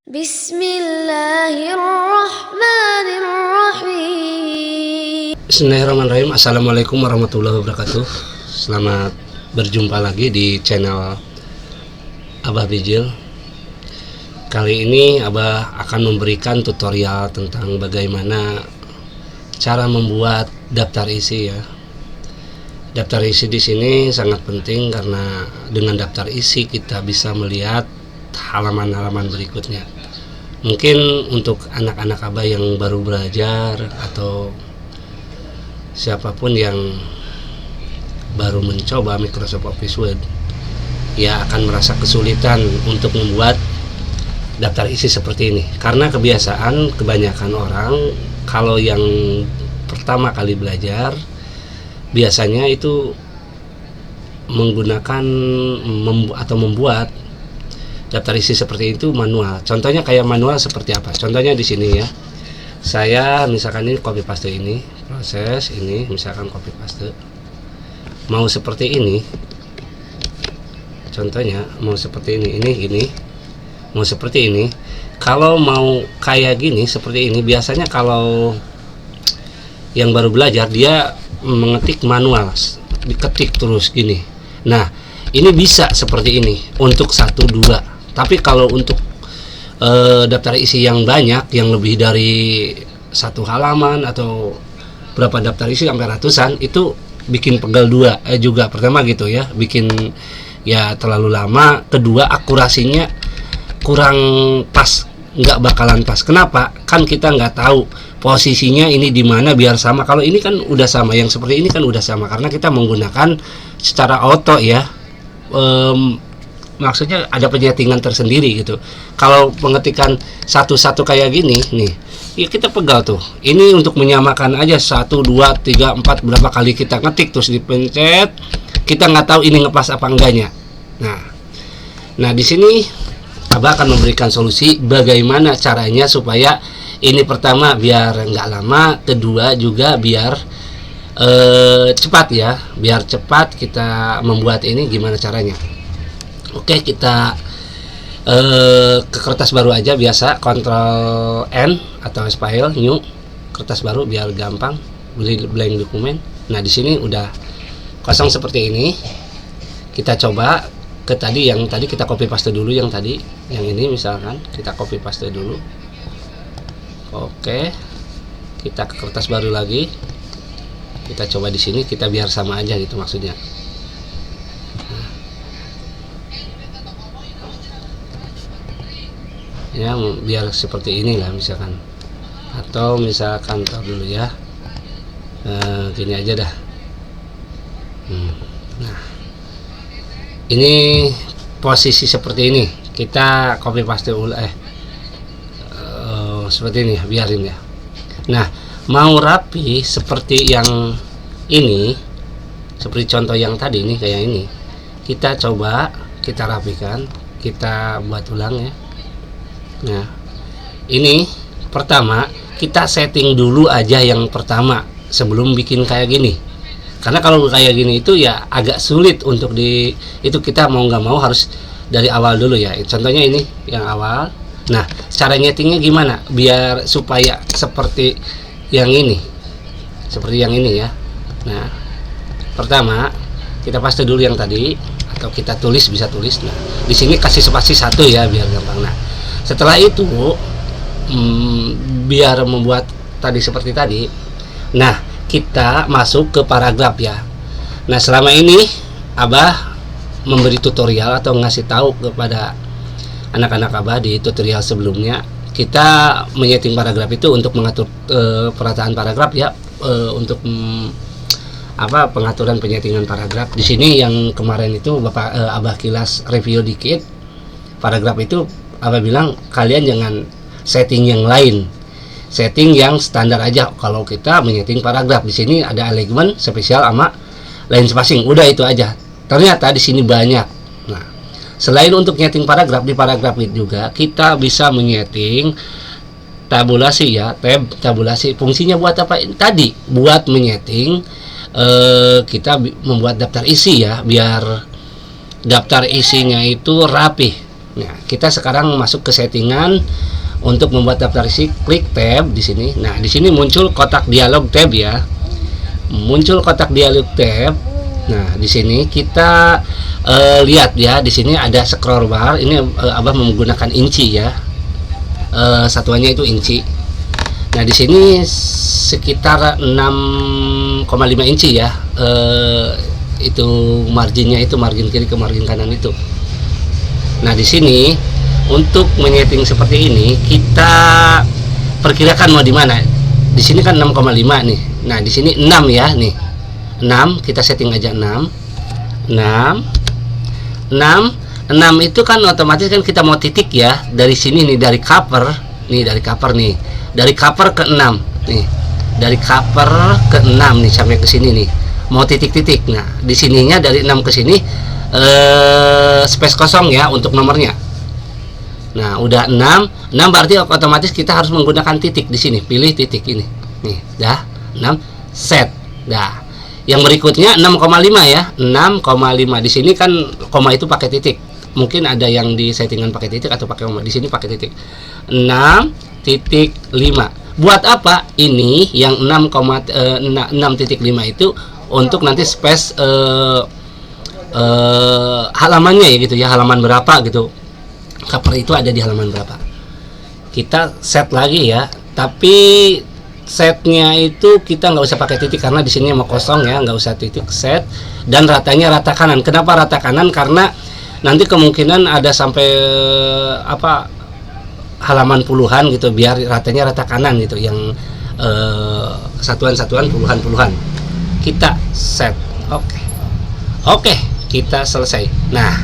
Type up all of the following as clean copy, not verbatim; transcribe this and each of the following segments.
Bismillahirrahmanirrahim. Bismillahirrahmanirrahim. Assalamualaikum warahmatullahi wabarakatuh. Selamat berjumpa lagi di channel Abah Bijil. Kali ini Abah akan memberikan tutorial tentang bagaimana cara membuat daftar isi ya. Daftar isi di sini sangat penting karena dengan daftar isi kita bisa melihat halaman-halaman berikutnya. Mungkin untuk anak-anak Abah yang baru belajar atau siapapun yang baru mencoba Microsoft Office Word, ya akan merasa kesulitan untuk membuat daftar isi seperti ini. Karena kebanyakan orang kalau yang pertama kali belajar biasanya itu menggunakan atau membuat daftar isi seperti itu manual. Contohnya kayak manual seperti apa? Contohnya di sini ya. Saya misalkan ini copy paste ini, proses ini misalkan copy paste. Mau seperti ini. Contohnya mau seperti ini gini. Mau seperti ini. Kalau mau kayak gini seperti ini biasanya kalau yang baru belajar dia mengetik manual, diketik terus gini. Nah, ini bisa seperti ini untuk 1, 2. Tapi kalau untuk daftar isi yang banyak, yang lebih dari 1 halaman atau berapa daftar isi sampai ratusan, itu bikin pegel juga. Pertama gitu ya, bikin ya terlalu lama. Kedua, akurasinya kurang pas, nggak bakalan pas. Kenapa? Kan kita nggak tahu posisinya ini di mana biar sama. Kalau ini kan udah sama, yang seperti ini kan udah sama karena kita menggunakan secara auto ya. Maksudnya ada penyetingan tersendiri gitu. Kalau pengetikan satu-satu kayak gini nih, ya kita pegal tuh. Ini untuk menyamakan aja 1, 2, 3, 4 berapa kali kita ngetik terus dipencet, kita nggak tahu ini ngepas apa enggaknya. Nah di sini Abah akan memberikan solusi bagaimana caranya supaya ini pertama biar nggak lama, kedua juga biar cepat ya, biar cepat kita membuat ini. Gimana caranya? Oke, kita ke kertas baru aja biasa, Ctrl N atau file new, kertas baru biar gampang, blank dokumen. Nah di sini udah kosong seperti ini. Kita coba ke yang tadi kita copy paste dulu, yang tadi, yang ini misalkan kita copy paste dulu. Oke, kita ke kertas baru lagi. Kita coba di sini, kita biar sama aja gitu maksudnya. Ya, biar seperti inilah misalkan. Atau misalkan dulu ya. Gini aja dah. Nah, ini posisi seperti ini. Kita copy paste ulang seperti ini ya, biarin ya. Nah, mau rapi seperti yang ini, seperti contoh yang tadi nih kayak ini, kita coba kita rapikan, kita buat ulang ya. Nah, ini pertama kita setting dulu aja yang pertama sebelum bikin kayak gini. Karena kalau kayak gini itu ya agak sulit untuk itu kita mau nggak mau harus dari awal dulu ya. Contohnya ini yang awal. Nah, cara nyetingnya gimana biar supaya seperti yang ini, ya. Nah, pertama kita paste dulu yang tadi atau kita tulis, bisa tulis. Nah, di sini kasih spasi 1 ya biar gampang. Nah, setelah itu biar membuat tadi seperti tadi. Nah, kita masuk ke paragraf ya. Nah, selama ini Abah memberi tutorial atau ngasih tahu kepada anak-anak Abah di tutorial sebelumnya, kita menyeting paragraf itu untuk mengatur perataan paragraf ya, untuk pengaturan penyetingan paragraf. Di sini yang kemarin itu Abah kilas review dikit. Paragraf itu Abah bilang kalian jangan setting yang lain, setting yang standar aja. Kalau kita menyeting paragraf di sini ada alignment spesial sama line spacing, udah itu aja. Ternyata di sini banyak. Nah, selain untuk nyeting paragraf, di paragraf itu juga kita bisa menyeting tabulasi ya, tabulasi. Fungsinya buat apa? Tadi buat menyeting kita membuat daftar isi ya, biar daftar isinya itu rapi. Nah, kita sekarang masuk ke settingan. Untuk membuat daftar isi, klik tab di sini. Nah, di sini muncul kotak dialog tab ya. Muncul kotak dialog tab. Nah, di sini kita lihat ya, di sini ada scroll bar. Ini Abah menggunakan inci ya. Satuannya itu inci. Nah, di sini sekitar 6,5 inci ya. Itu marginnya, itu margin kiri ke margin kanan itu. Nah, di sini untuk menyeting seperti ini kita perkirakan mau di mana. Di sini kan 6,5 nih. Nah, di sini 6 ya nih. 6 kita setting aja 6. 6 itu kan otomatis kan kita mau titik ya. Dari sini nih, dari cover nih, dari cover nih. Dari cover ke 6 nih. Dari cover ke 6 nih sampai ke sini nih. Mau titik-titik. Nah, di sininya dari 6 ke sini space kosong ya untuk nomornya. Nah, udah 6 berarti otomatis kita harus menggunakan titik di sini. Pilih titik ini. Nih, dah 6 set. Dah. Yang berikutnya 6,5 ya. 6,5. Di sini kan koma itu pakai titik. Mungkin ada yang di settingan pakai titik atau pakai koma. Di sini pakai titik. 6,5. Buat apa? Ini yang 6,5 itu untuk nanti space halamannya ya gitu ya. Halaman berapa gitu. Cover itu ada di halaman berapa. Kita set lagi ya, tapi setnya itu kita nggak usah pakai titik karena di sini mau kosong ya, nggak usah titik. Set dan ratanya rata kanan. Kenapa rata kanan? Karena nanti kemungkinan ada sampai halaman puluhan gitu, biar ratanya rata kanan gitu, yang satuan-satuan puluhan-puluhan. Kita set. Oke, kita selesai. Nah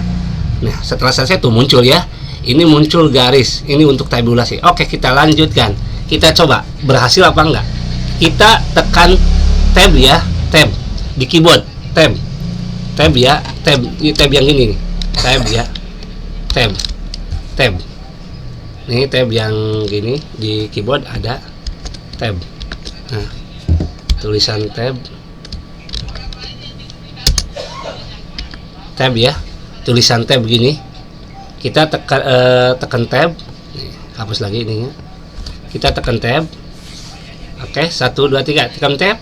setelah selesai tuh muncul ya. Ini muncul garis, ini untuk tabulasi. Oke, kita lanjutkan. Kita coba berhasil apa enggak. Kita tekan tab ya, tab di keyboard, tab ya, tab yang ini nih, tab ya, tab. Ini tab yang gini di keyboard ada tab. Nah, tulisan tab ya, tulisan tab begini. Kita tekan tab. Nih, hapus lagi ininya. Kita tekan tab. Oke, 1 2 3 tekan tab.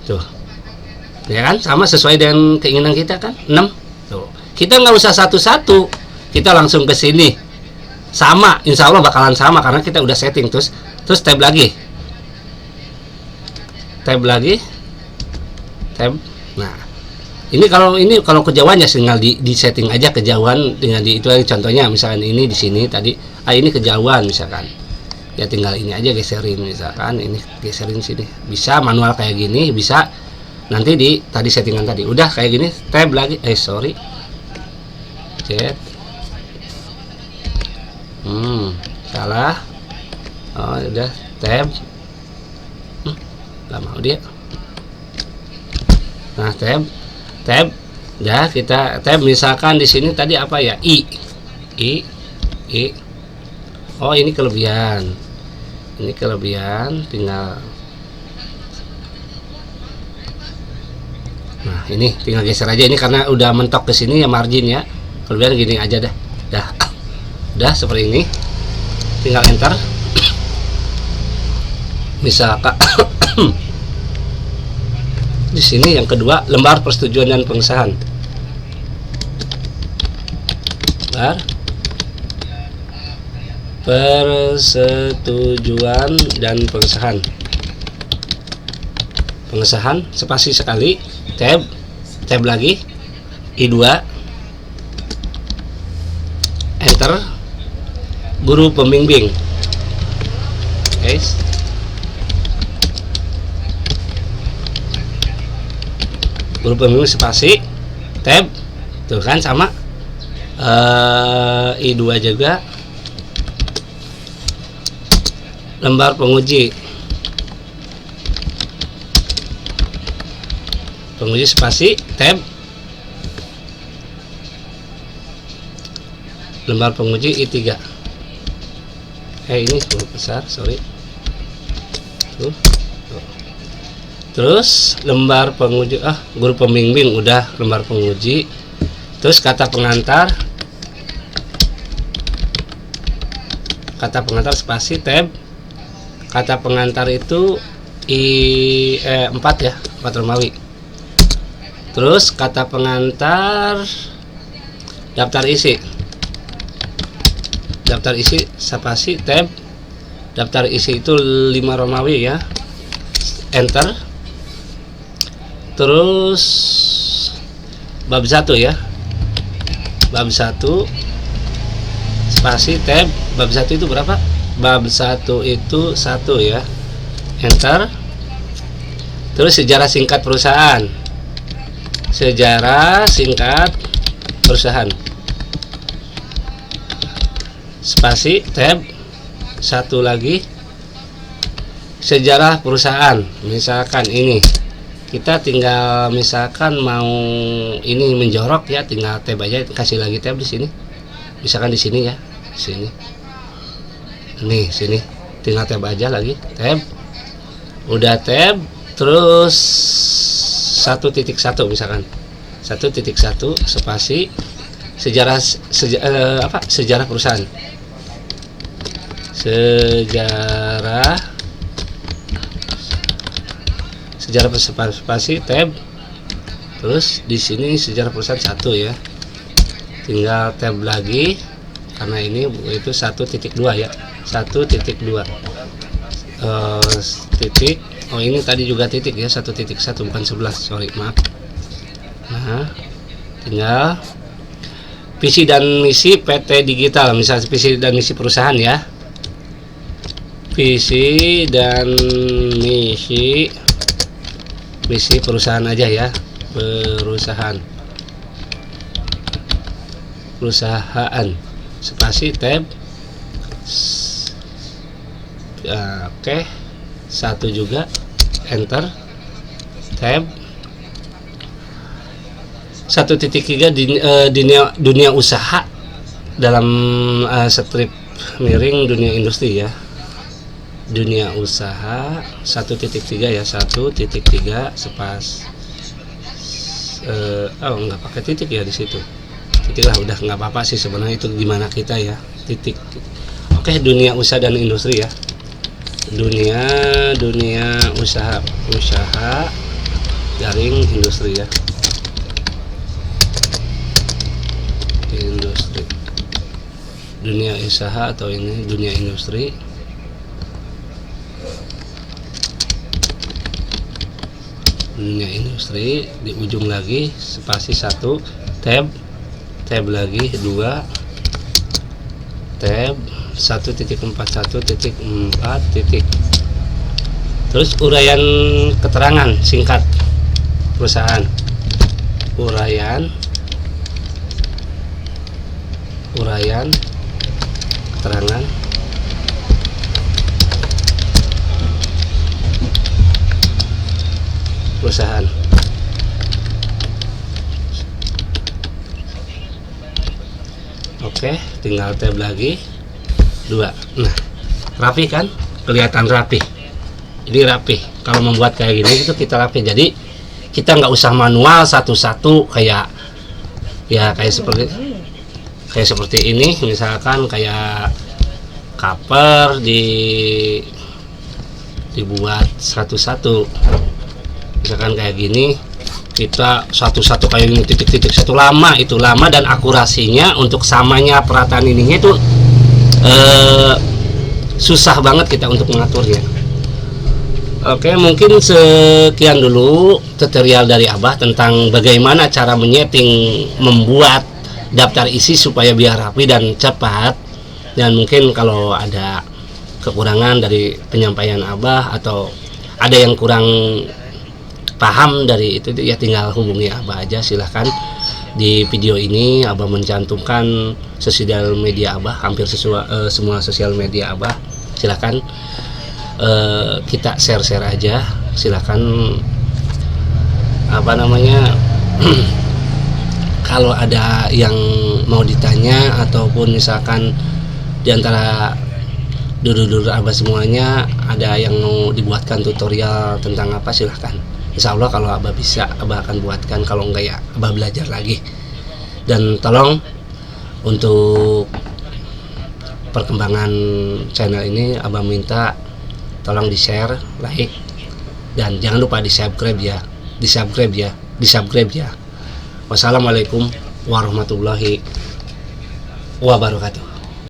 Tuh. Ya kan? Sama sesuai dengan keinginan kita kan? 6. Tuh. Kita nggak usah satu-satu. Kita langsung ke sini. Sama, insya Allah bakalan sama karena kita udah setting. Terus tab lagi. Tab lagi. Tab. Nah, ini kalau kejauhannya tinggal di setting aja kejauhan, tinggal di itu aja. Contohnya misalkan ini di sini tadi, ini kejauhan misalkan, ya tinggal ini aja geserin, misalkan ini geserin sini. Bisa manual kayak gini, bisa nanti di tadi settingan tadi udah kayak gini. Tab lagi, cet, salah. Oh udah tab, nggak mau dia. Nah tab ya, kita tab misalkan di sini tadi apa ya, i. Oh ini kelebihan tinggal. Nah ini tinggal geser aja ini karena udah mentok ke sini ya margin ya. Kelebihan gini aja dah seperti ini, tinggal enter. Misalkan di sini yang kedua, lembar persetujuan dan pengesahan. Lembar persetujuan dan pengesahan. Pengesahan spasi sekali, tab lagi, I2, enter. Guru pembimbing. Guys. Guru pembimbing spasi, tab, tuh kan sama. I2 juga. Lembar penguji spasi, tab. Lembar penguji I3. Ini besar, sorry. Tuh. Terus lembar penguji, guru pembimbing udah, lembar penguji. Terus kata pengantar spasi tab. Kata pengantar itu 4 ya, 4 Romawi. Terus kata pengantar daftar isi spasi tab. Daftar isi itu 5 Romawi ya, enter. Terus bab 1 ya, bab 1 spasi tab. Bab 1 itu berapa? Bab 1 itu 1 ya, enter. Terus sejarah singkat perusahaan, spasi tab. 1 lagi, sejarah perusahaan. Misalkan ini kita tinggal misalkan mau ini menjorok ya, tinggal tab aja, kasih lagi tab di sini. Misalkan di sini ya, sini. Nih, sini. Tinggal tab aja lagi, tab. Udah tab, terus 1.1 misalkan. 1.1 spasi sejarah perusahaan. Sejarah spasi tab. Terus di sini sejarah perusahaan 1 ya. Tinggal tab lagi karena ini itu 1.2 ya. 1.2 titik. Oh, ini tadi juga titik ya, 1.1 bukan 11, sorry, maaf. Nah, tinggal visi dan misi PT Digital, misalnya visi dan misi perusahaan ya. Visi dan misi perusahaan aja ya, perusahaan spasi tab. Oke, 1 juga, enter, tab. 1.3 dunia usaha dalam strip miring dunia industri ya. Dunia usaha 1.3 ya, 1.3 nggak pakai titik ya di situ. Titik lah, udah nggak apa-apa sih sebenarnya, itu gimana kita ya, titik. Oke, dunia usaha dan industri ya. Dunia usaha garing industri ya. Industri. Dunia usaha atau ini dunia industri. Dunia industri di ujung lagi spasi 1 tab lagi 2 tab 1.41.4 terus uraian keterangan singkat perusahaan, uraian keterangan perusahaan. Oke, tinggal tab lagi 2. Nah, rapi kan, kelihatan rapi. Ini rapi. Kalau membuat kayak gini itu kita rapi. Jadi kita nggak usah manual satu-satu kayak seperti ini. Misalkan kayak cover dibuat satu-satu. Misalkan kayak gini, kita satu-satu kayak gini, titik-titik satu, lama dan akurasinya untuk samanya perataan ininya itu susah banget kita untuk mengaturnya. Oke, mungkin sekian dulu tutorial dari Abah tentang bagaimana cara membuat daftar isi supaya biar rapi dan cepat. Dan mungkin kalau ada kekurangan dari penyampaian Abah atau ada yang kurang paham dari itu ya, tinggal hubungi Abah aja. Silahkan di video ini Abah mencantumkan sosial media Abah, hampir semua sosial media Abah. Silahkan kita share aja. Silahkan kalau ada yang mau ditanya ataupun misalkan diantara dulur-dulur Abah semuanya ada yang mau dibuatkan tutorial tentang apa, silahkan. Insya Allah kalau Abah bisa, Abah akan buatkan. Kalau enggak ya Abah belajar lagi. Dan tolong untuk perkembangan channel ini Abang minta tolong di share, like, dan jangan lupa di subscribe ya. Wassalamualaikum warahmatullahi wabarakatuh.